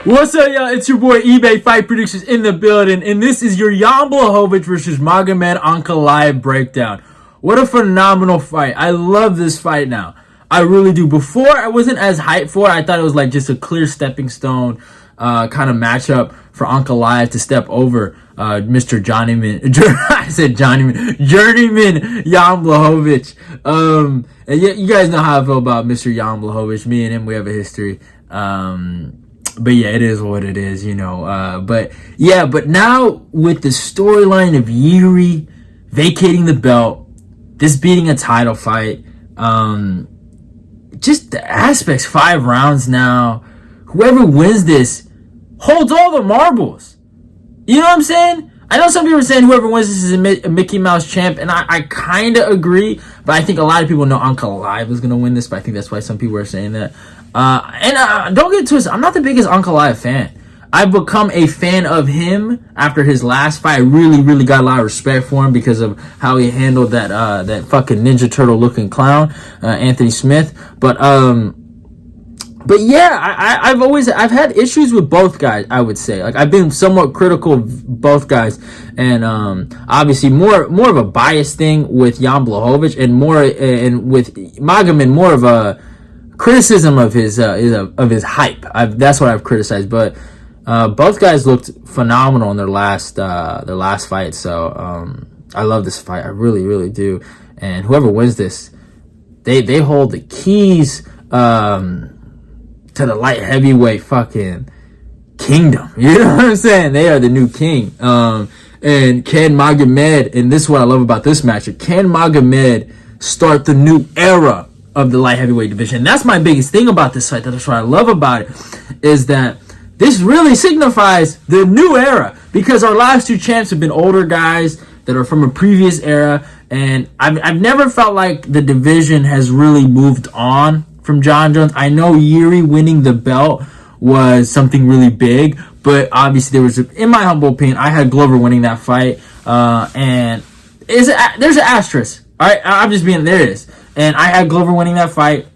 What's up, y'all? It's your boy eBay Fight Predictions in the building, and this is your Jan Błachowicz versus Magomed Ankalaev breakdown. What a phenomenal fight. I love this fight now. I really do. Before, I wasn't as hyped for it. I thought it was like just a clear stepping stone kind of matchup for Ankalaev to step over Mr. Journeyman. I said Journeyman. Journeyman Jan Błachowicz. And you guys know how I feel about Mr. Jan Błachowicz. Me and him, we have a history. But yeah, it is what it is, you know. But now with the storyline of Yuri vacating the belt, this beating a title fight, just the aspects, 5 rounds now. Whoever wins this holds all the marbles. You know what I'm saying? I know some people are saying whoever wins this is a Mickey Mouse champ, and I kind of agree, but I think a lot of people know Ankalaev is going to win this, but I think that's why some people are saying that. Don't get twisted, I'm not the biggest Ankalaev fan. I've become a fan of him after his last fight. I really got a lot of respect for him because of how he handled that fucking Ninja Turtle looking clown, Anthony Smith. But yeah, I've had issues with both guys. I would say, like, I've been somewhat critical of both guys, and obviously more of a bias thing with Jan Błachowicz, and with Magomed, more of a criticism of his hype. That's what I've criticized, but both guys looked phenomenal in their last fight. So I love this fight. I really do. And whoever wins this, they hold the keys to the light heavyweight fucking kingdom. You know what I'm saying? They are the new king. And can Magomed, and this is what I love about this matchup, can Magomed start the new era of the light heavyweight division? That's my biggest thing about this fight. That's what I love about it, is that this really signifies the new era, because our last 2 champs have been older guys that are from a previous era, and I've never felt like the division has really moved on from John Jones. I know Yuri winning the belt was something really big, but obviously in my humble opinion, I had Glover winning that fight, and there's an asterisk. All right, I'm just being, there it is. And I had Glover winning that fight,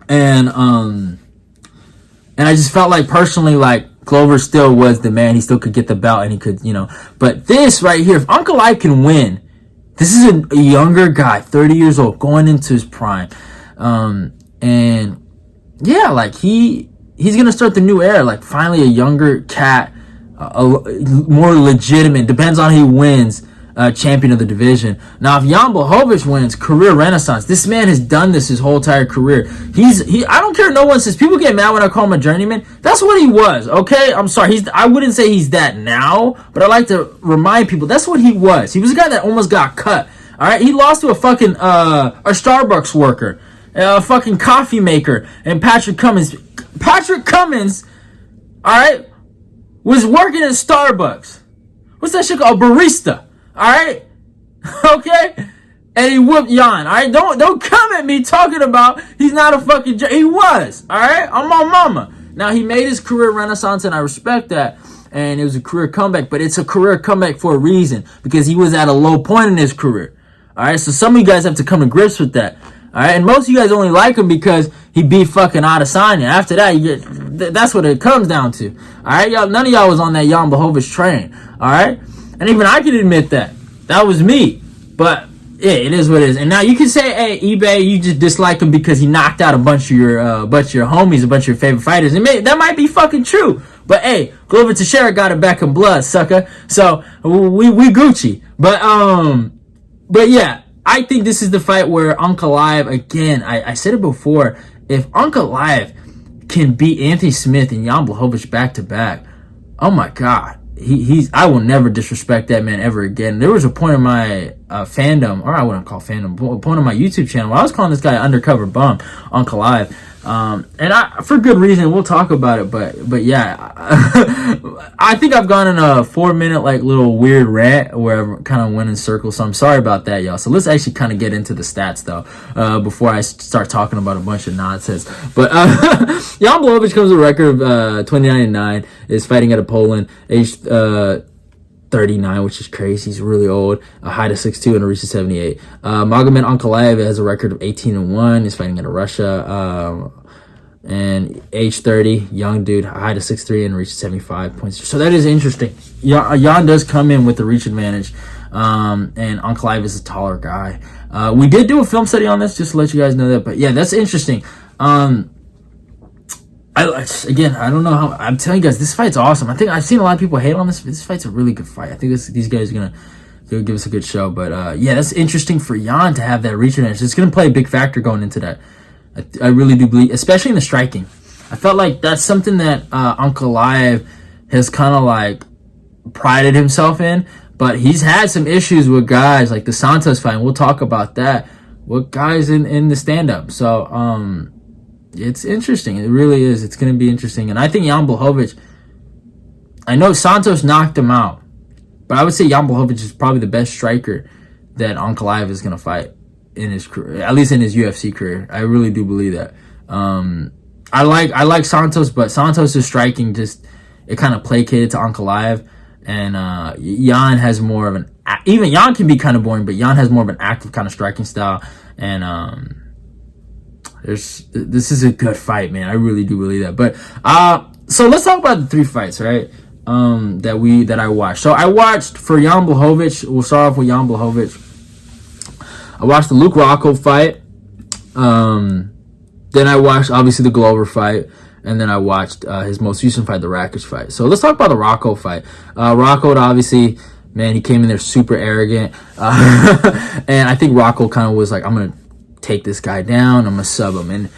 and I just felt like personally, like, Glover still was the man. He still could get the belt, and he could, you know. But this right here, if Ankalaev can win, this is a younger guy, 30 years old, going into his prime, and yeah, like he's gonna start the new era. Like, finally a younger cat, more legitimate. Depends on who wins. Champion of the division. Now, if Jan Błachowicz wins, career renaissance. This man has done this his whole entire career. I don't care. No one says, people get mad when I call him a journeyman. That's what he was. Okay, I'm sorry. I wouldn't say he's that now, but I like to remind people that's what he was. He was a guy that almost got cut. All right, he lost to a fucking a Starbucks worker, a fucking coffee maker, and Patrick Cummins. Patrick Cummins, all right, was working at Starbucks. What's that shit called? A barista. All right, okay, and he whooped Jan. All right, don't come at me talking about he's not a fucking. He was. All right, I'm my mama. Now, he made his career renaissance, and I respect that. And it was a career comeback, but it's a career comeback for a reason, because he was at a low point in his career. All right, so some of you guys have to come to grips with that. All right, and most of you guys only like him because he beat fucking Adesanya. After that, that's what it comes down to. All right, y'all. None of y'all was on that Jan Błachowicz train. All right. And even I can admit that. That was me. But, yeah, it is what it is. And now you can say, hey, eBay, you just dislike him because he knocked out a bunch of your homies, a bunch of your favorite fighters. And that might be fucking true. But, hey, Glover Teixeira got it back in blood, sucker. So, we Gucci. But, yeah, I think this is the fight where Ankalaev, again, I said it before, if Ankalaev can beat Anthony Smith and Jan Błachowicz back-to-back, oh, my God. I will never disrespect that man ever again. There was a point in my fandom, or I wouldn't call fandom, a point on my YouTube channel where I was calling this guy undercover bum, Ankalaev. And for good reason, we'll talk about it, but yeah, I think I've gone in a 4-minute, like, little weird rant where I kind of went in circles, so I'm sorry about that, y'all. So let's actually kind of get into the stats, though, before I start talking about a bunch of nonsense. But, Jan Błachowicz comes with a record of 29-9, is fighting out of Poland, aged 39, which is crazy. He's really old. A height of 6'2" and a reach of 78. Magomed Ankalaev has a record of 18-1. He's fighting out of Russia. and age 30, young dude, height of 6'3", and reached 75 points. So that is interesting. Jan does come in with the reach advantage, and Ankalaev is a taller guy. We did do a film study on this, just to let you guys know that. But yeah, that's interesting. Again, I don't know how. I'm telling you guys, this fight's awesome. I think I've seen a lot of people hate on this. This fight's a really good fight. I think these guys are gonna give us a good show. But yeah, that's interesting for Jan to have that reach advantage. It's gonna play a big factor going into that. I really do believe, especially in the striking. I felt like that's something that Ankalaev has kind of like prided himself in, but he's had some issues with guys like the Santos fight, and we'll talk about that, with guys in the stand-up. So it's interesting. It really is. It's going to be interesting. And I think Jan Błachowicz, I know Santos knocked him out, but I would say Jan Błachowicz is probably the best striker that Ankalaev is going to fight in his career, at least in his UFC career. I really do believe that. I like Santos, but Santos' striking it kind of placated to Ankalaev, and Jan has more of an, even Jan can be kind of boring, but Jan has more of an active kind of striking style, and this is a good fight, man. I really do believe that. But so let's talk about the 3 fights, right? That I watched. So I watched for Jan Błachowicz. We'll start off with Jan Błachowicz. I watched the Luke Rocco fight. Then I watched, obviously, the Glover fight. And then I watched his most recent fight, the Rakic fight. So let's talk about the Rocco fight. Rocco, obviously, man, he came in there super arrogant. And I think Rocco kind of was like, I'm going to take this guy down. I'm going to sub him. And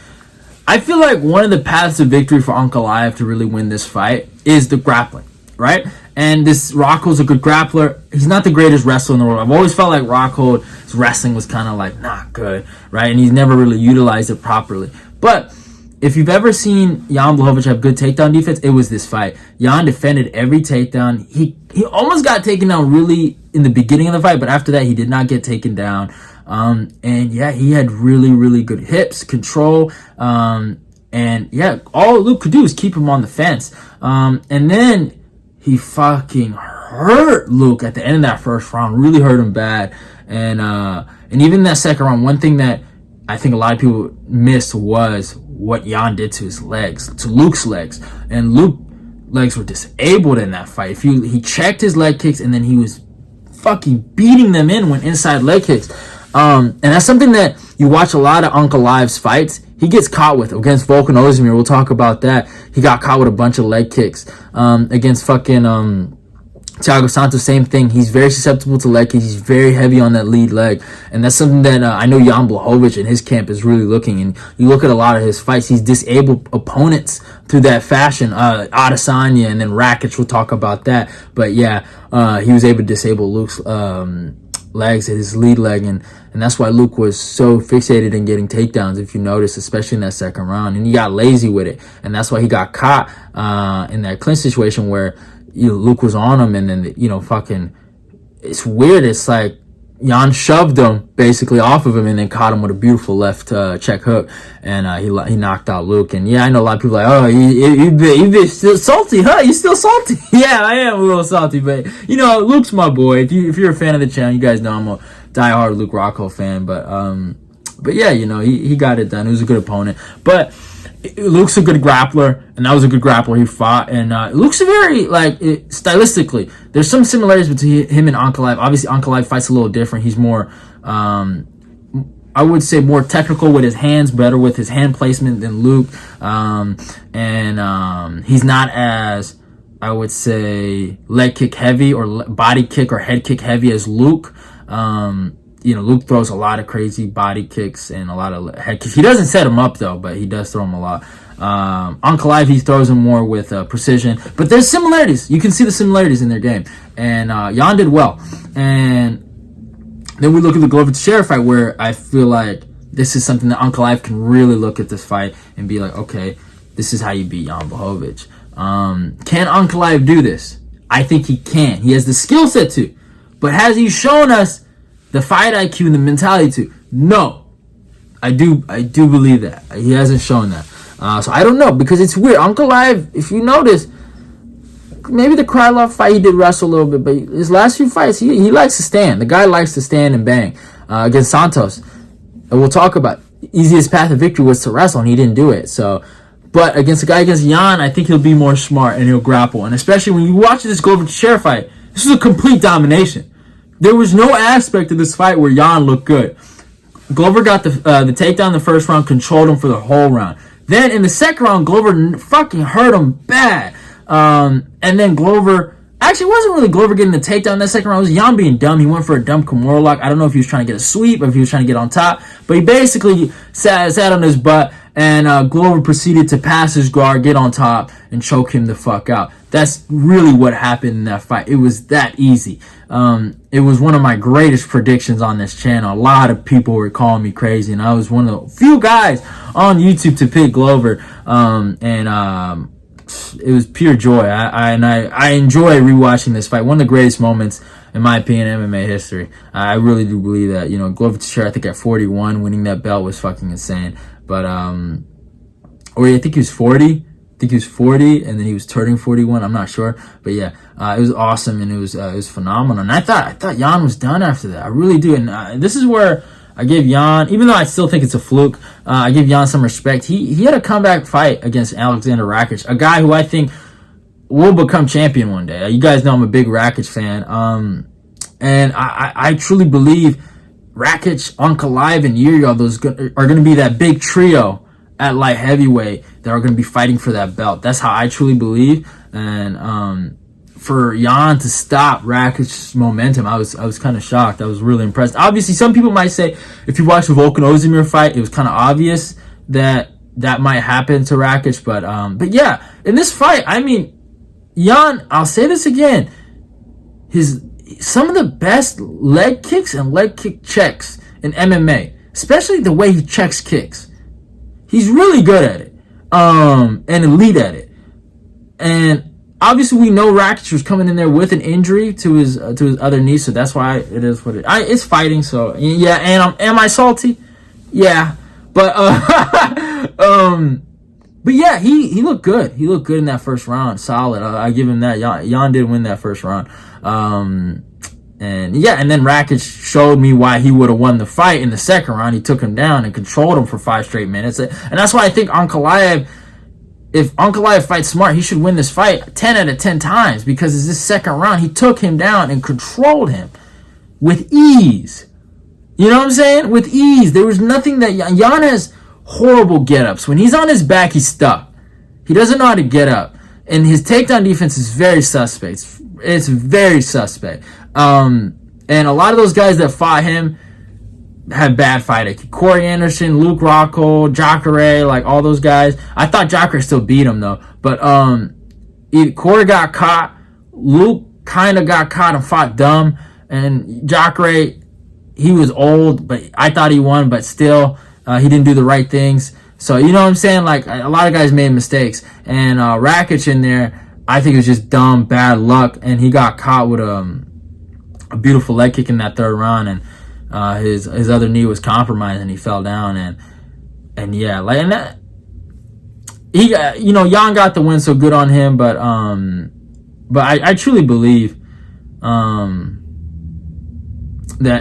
I feel like one of the paths to victory for Ankalaev to really win this fight is the grappling, right? And this Rocco's a good grappler. He's not the greatest wrestler in the world. I've always felt like Rocco's wrestling was kind of like not good, right? And he's never really utilized it properly. But if you've ever seen Jan Błachowicz have good takedown defense, it was this fight. Jan defended every takedown. He almost got taken down really in the beginning of the fight, but after that, he did not get taken down. And yeah, he had really, really good hips, control. And yeah, all Luke could do is keep him on the fence. And then he fucking hurt Luke at the end of that first round, really hurt him bad. And even in that second round, one thing that I think a lot of people missed was what Jan did to his legs, to Luke's legs. And Luke's legs were disabled in that fight. He checked his leg kicks, and then he was fucking beating them in when inside leg kicks. And that's something that you watch a lot of Ankalaev's fights. He gets caught with against Volkan Ozdemir. We'll talk about that. He got caught with a bunch of leg kicks. Against fucking Thiago Santos, same thing. He's very susceptible to leg kicks. He's very heavy on that lead leg. And that's something that I know Jan Błachowicz in his camp is really looking. And you look at a lot of his fights, he's disabled opponents through that fashion. Adesanya and then Rakic, we'll talk about that. But yeah, he was able to disable Luke's legs, his lead leg, and that's why Luke was so fixated in getting takedowns, if you notice, especially in that second round. And he got lazy with it, and that's why he got caught in that clinch situation where Luke was on him, and then fucking, it's weird. It's like Jan shoved him basically off of him and then caught him with a beautiful left check hook, and he knocked out Luke. And yeah, I know a lot of people are like, oh, you been still salty, huh? You still salty? Yeah, I am a little salty, but Luke's my boy. If you're a fan of the channel, you guys know I'm a diehard Luke Rocco fan. But yeah, he got it done. He was a good opponent, but Luke's a good grappler, and that was a good grappler he fought. And Luke's very, stylistically, there's some similarities between him and Ankalaev. Obviously, Ankalaev fights a little different. He's more, I would say, more technical with his hands, better with his hand placement than Luke. And he's not as, I would say, leg kick heavy or body kick or head kick heavy as Luke. Luke throws a lot of crazy body kicks and a lot of head kicks. He doesn't set them up, though, but he does throw them a lot. Ankalaev, he throws them more with precision. But there's similarities. You can see the similarities in their game. And Jan did well. And then we look at the Glover Teixeira fight, where I feel like this is something that Ankalaev can really look at this fight and be like, okay, this is how you beat Jan Błachowicz. Can Ankalaev do this? I think he can. He has the skill set to. But has he shown us the fight IQ and the mentality to? No. I do believe that. He hasn't shown that. So I don't know, because it's weird. Ankalaev, if you notice, maybe the Krylov fight he did wrestle a little bit, but his last few fights, he likes to stand. The guy likes to stand and bang. Against Santos, and we'll talk about easiest path of victory was to wrestle, and he didn't do it. So, But against a guy against Jan, I think he'll be more smart and he'll grapple. And especially when you watch this Glover-Teixeira fight, this is a complete domination. There was no aspect of this fight where Jan looked good. Glover got the takedown in the first round, controlled him for the whole round. Then in the second round, Glover fucking hurt him bad. And then Glover... Actually, it wasn't really Glover getting the takedown in that second round. It was Jan being dumb. He went for a dumb Kimura lock. I don't know if he was trying to get a sweep or if he was trying to get on top. But he basically sat on his butt, and Glover proceeded to pass his guard, get on top, and choke him the fuck out. That's really what happened in that fight. It was that easy. It was one of my greatest predictions on this channel. A lot of people were calling me crazy, and I was one of the few guys on YouTube to pick Glover. It was pure joy. I enjoy rewatching this fight. One of the greatest moments, in my opinion, in MMA history. I really do believe that. Glover-Teixeira, I think at 41, winning that belt was fucking insane. But or I think he was 40. I think he was 40, and then he was turning 41. I'm not sure, but yeah, it was awesome, and it was phenomenal. And I thought Jan was done after that. I really do. And this is where I give Jan, even though I still think it's a fluke, I give Jan some respect. He had a comeback fight against Alexander Rakic, a guy who I think will become champion one day. You guys know I'm a big Rakic fan. And I truly believe Rakic, Ankalaev, and Yuri are going to be that big trio at light heavyweight that are going to be fighting for that belt. That's how I truly believe. And for Jan to stop Rakic's momentum, I was kind of shocked. I was really impressed. Obviously, some people might say, if you watch the Volkan Ozdemir fight, it was kind of obvious that might happen to Rakic. But yeah, in this fight, I mean, Jan, I'll say this again, some of the best leg kicks and leg kick checks in MMA, especially the way he checks kicks. He's really good at it, and elite at it. And obviously, we know Rakic was coming in there with an injury to his other knee, so that's why it is what it's fighting. So yeah, and am I salty? Yeah, but yeah, he looked good. He looked good in that first round, solid. I give him that. Jan did win that first round. And then Rakic showed me why he would have won the fight in the second round. He took him down and controlled him for 5 straight minutes. And that's why I think Ankalaev, if Ankalaev fights smart, he should win this fight 10 out of 10 times, because this second round, he took him down and controlled him with ease. You know what I'm saying? With ease. There was nothing that... Jan has horrible get-ups. When he's on his back, he's stuck. He doesn't know how to get up. And his takedown defense is very suspect. It's very suspect. And a lot of those guys that fought him had bad fight IQ. Corey Anderson, Luke Rockhold, Jacare, like all those guys. I thought Jacare still beat him though. But Corey got caught. Luke kind of got caught and fought dumb. And Jacare, he was old, but I thought he won. But still, he didn't do the right things. So, you know what I'm saying? Like, a lot of guys made mistakes. And Rakic in there, I think it was just dumb, bad luck. And he got caught with a beautiful leg kick in that third round, and his other knee was compromised, and he fell down, and yeah, like, and that he got, Jan got the win, so good on him. But I truly believe that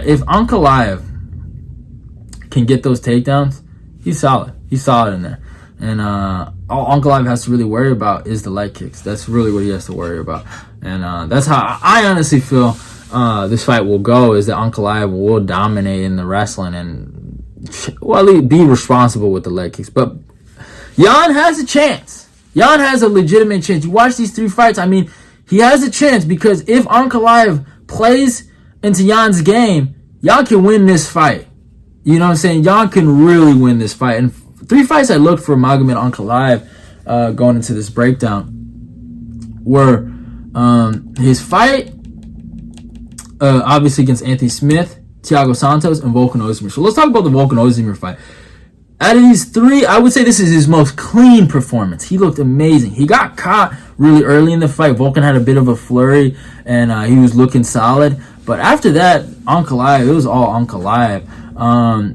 if Ankalaev can get those takedowns, he's solid. He's solid in there. And all Ankalaev has to really worry about is the leg kicks. That's really what he has to worry about. And that's how I honestly feel this fight will go, is that Ankalaev will dominate in the wrestling and, well, at least be responsible with the leg kicks. But Jan has a chance. Jan has a legitimate chance. You watch these 3 fights, I mean, he has a chance, because if Ankalaev plays into Jan's game, Jan can win this fight. You know what I'm saying? Jan can really win this fight. And 3 fights I looked for Magomed Ankalaev going into this breakdown were his fight, obviously against Anthony Smith, Thiago Santos, and Volkan Ozdemir. So let's talk about the Volkan Ozdemir fight. Out of these 3, I would say this is his most clean performance. He looked amazing. He got caught really early in the fight. Volkan had a bit of a flurry, and he was looking solid. But after that, Ankalaev, it was all Ankalaev.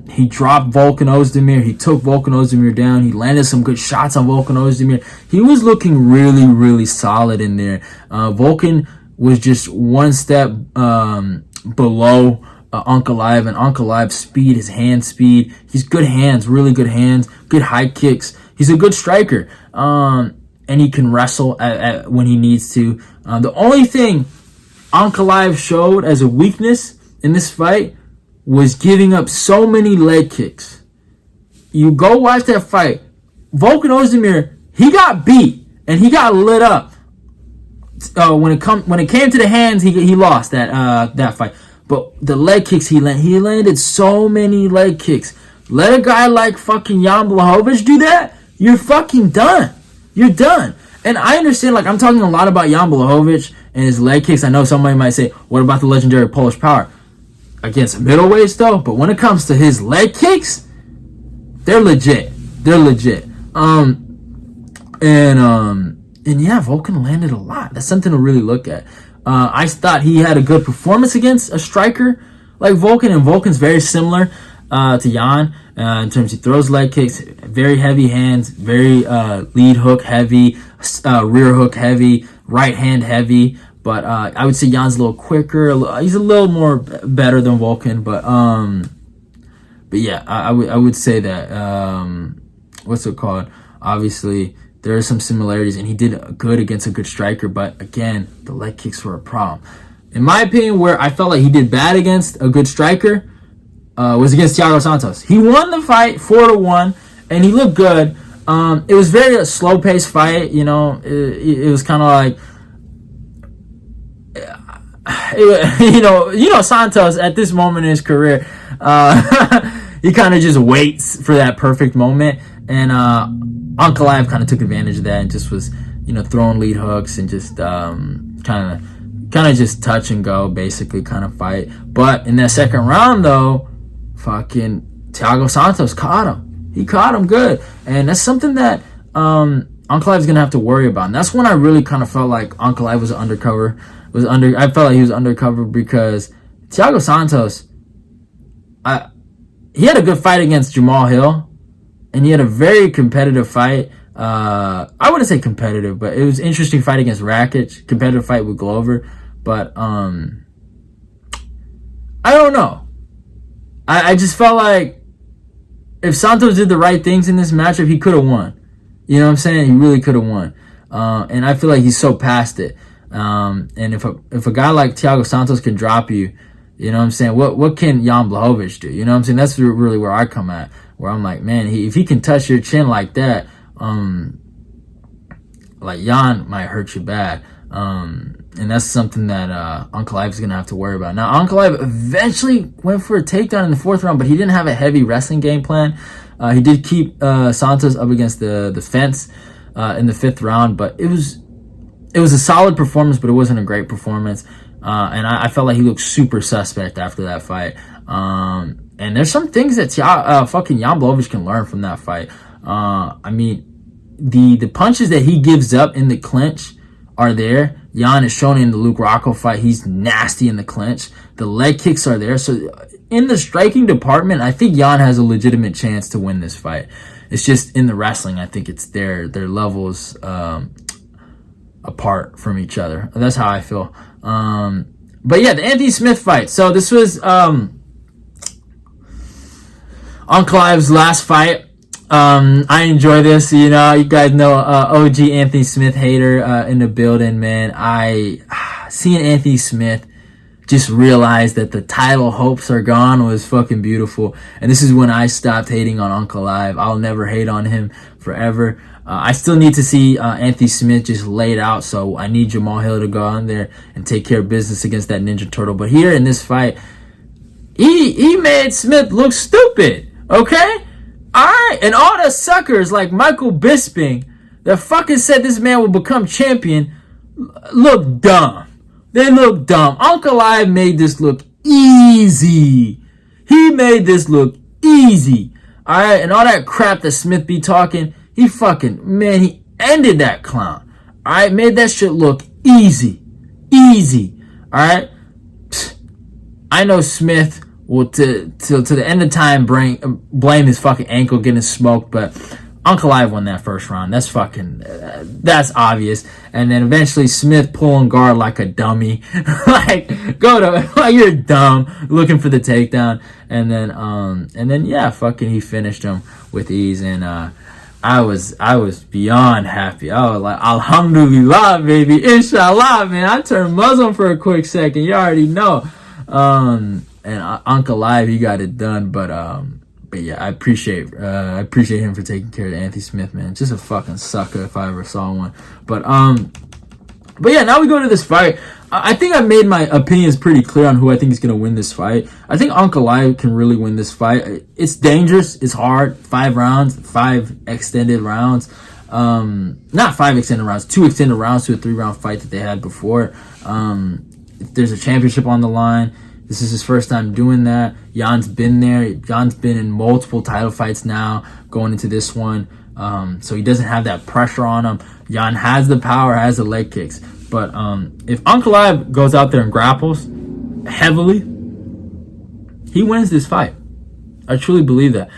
He dropped Volkan Ozdemir. He took Volkan Ozdemir down. He landed some good shots on Volkan Ozdemir. He was looking really, really solid in there. Volkan was just one step below Ankalaev, and Ankalaev's speed, his hand speed. He's good hands, really good hands, good high kicks. He's a good striker. And he can wrestle when he needs to. The only thing Ankalaev showed as a weakness in this fight was giving up so many leg kicks. You go watch that fight. Volkan Ozdemir, he got beat and he got lit up. When it came to the hands, he lost that fight. But the leg kicks he landed so many leg kicks. Let a guy like fucking Jan Błachowicz do that, you're fucking done. You're done. And I understand, like, I'm talking a lot about Jan Błachowicz and his leg kicks. I know somebody might say, what about the legendary Polish Power? Against middleweights, though. But when it comes to his leg kicks, they're legit. They're legit. And yeah, Volkan landed a lot. That's something to really look at. I thought he had a good performance against a striker like Volkan, and Volkan's very similar to Jan in terms he throws leg kicks, very heavy hands, very lead hook heavy, rear hook heavy, right hand heavy. But I would say Jan's a little quicker. He's a little more better than Volkan. But yeah, I would say that what's it called? Obviously, there are some similarities, and he did good against a good striker. But again, the leg kicks were a problem. In my opinion, where I felt like he did bad against a good striker was against Thiago Santos. He won the fight 4-1, and he looked good. It was very a slow-paced fight. You know, it was kind of like, Santos at this moment in his career, he kind of just waits for that perfect moment, and Ankalaev kind of took advantage of that and just was, throwing lead hooks and just kind of just touch and go, basically kind of fight. But in that second round, though, fucking Thiago Santos caught him. He caught him good, and that's something that Ankalaev's gonna have to worry about. And that's when I really kind of felt like Ankalaev was undercover. I felt like he was undercover because Thiago Santos, he had a good fight against Jamal Hill, and he had a very competitive fight. I wouldn't say competitive, but it was an interesting fight against Rakic, competitive fight with Glover. But I don't know. I just felt like if Santos did the right things in this matchup, he could have won. You know what I'm saying? He really could have won. And I feel like he's so past it. And if a guy like Thiago Santos can drop you, you know what I'm saying? What can Jan Błachowicz do? You know what I'm saying? That's really where I come at. Where I'm like, man, if he can touch your chin like that, like Jan might hurt you bad. And that's something that Ankalaev is going to have to worry about. Now, Ankalaev eventually went for a takedown in the fourth round, but he didn't have a heavy wrestling game plan. He did keep Santos up against the fence in the fifth round, but it was a solid performance, but it wasn't a great performance. And I felt like he looked super suspect after that fight. And there's some things that fucking Jan Błachowicz can learn from that fight. I mean, the punches that he gives up in the clinch are there. Jan has shown in the Luke Rocco fight, he's nasty in the clinch. The leg kicks are there. So in the striking department, I think Jan has a legitimate chance to win this fight. It's just in the wrestling, I think it's their levels apart from each other. That's how I feel. But yeah, the Anthony Smith fight. So this was Ankalaev's last fight. I enjoy this, you guys know, OG Anthony Smith hater, in the building, man. Seeing Anthony Smith just realize that the title hopes are gone was fucking beautiful. And this is when I stopped hating on Ankalaev. I'll never hate on him forever. I still need to see, Anthony Smith just laid out. So I need Jamal Hill to go on there and take care of business against that Ninja Turtle. But here in this fight, he made Smith look stupid. Okay? Alright, and all the suckers like Michael Bisping that fucking said this man will become champion look dumb. They look dumb. Ankalaev made this look easy. He made this look easy. Alright, and all that crap that Smith be talking, he ended that clown. Alright, made that shit look easy. Easy. Alright? I know Smith will to the end of time blame his fucking ankle getting smoked, but Ankalaev won that first round. That's fucking that's obvious. And then eventually Smith pulling guard like a dummy, like you're dumb, looking for the takedown, and then yeah, fucking he finished him with ease. And I was beyond happy. I was like, Alhamdulillah, baby, Inshallah, man. I turned Muslim for a quick second. You already know. And Ankalaev, he got it done. But yeah, I appreciate him for taking care of Anthony Smith, man. Just a fucking sucker if I ever saw one. But yeah, now we go to this fight. I think I made my opinions pretty clear on who I think is going to win this fight. I think Ankalaev can really win this fight. It's dangerous. It's hard. 5 rounds, 5 extended rounds. Not 5 extended rounds, 2 extended rounds to a 3-round fight that they had before. There's a championship on the line. This is his first time doing that. Jan's been there. Jan's been in multiple title fights now going into this one. So he doesn't have that pressure on him. Jan has the power, has the leg kicks. But if Ankalaev goes out there and grapples heavily, he wins this fight. I truly believe that.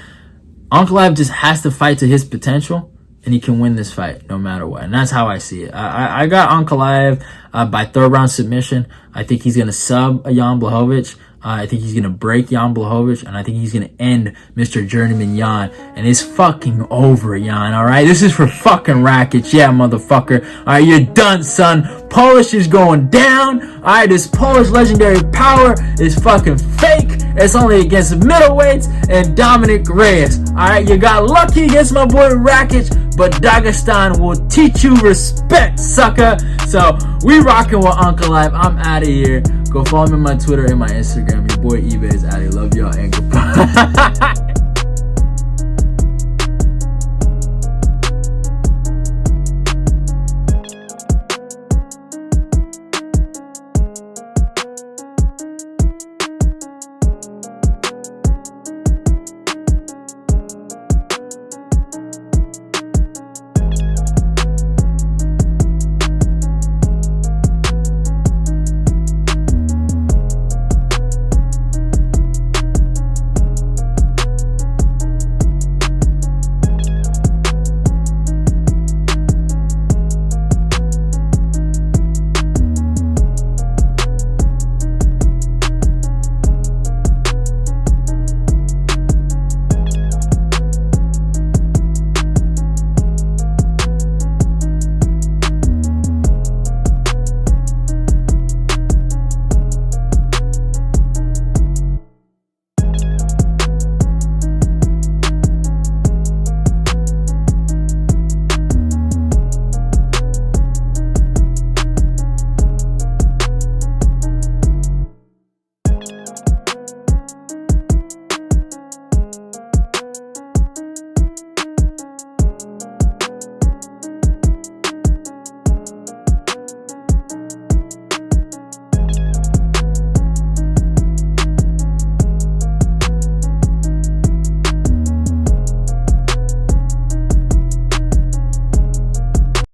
Ankalaev just has to fight to his potential, and he can win this fight no matter what. And that's how I see it. I got Ankalaev by 3rd round submission. I think he's going to sub Jan Błachowicz. I think he's going to break Jan Błachowicz, and I think he's going to end Mr. Journeyman Jan. And it's fucking over, Jan, all right? This is for fucking Rakic. Yeah, motherfucker. All right, you're done, son. Polish is going down. All right, this Polish legendary power is fucking fake. It's only against middleweights and Dominic Reyes. All right, you got lucky against my boy Rakic, but Dagestan will teach you respect, sucker. So we rocking with Ankalaev. I'm out of here. Go follow me on my Twitter and my Instagram. Your boy eBay is out of here. Love y'all and goodbye.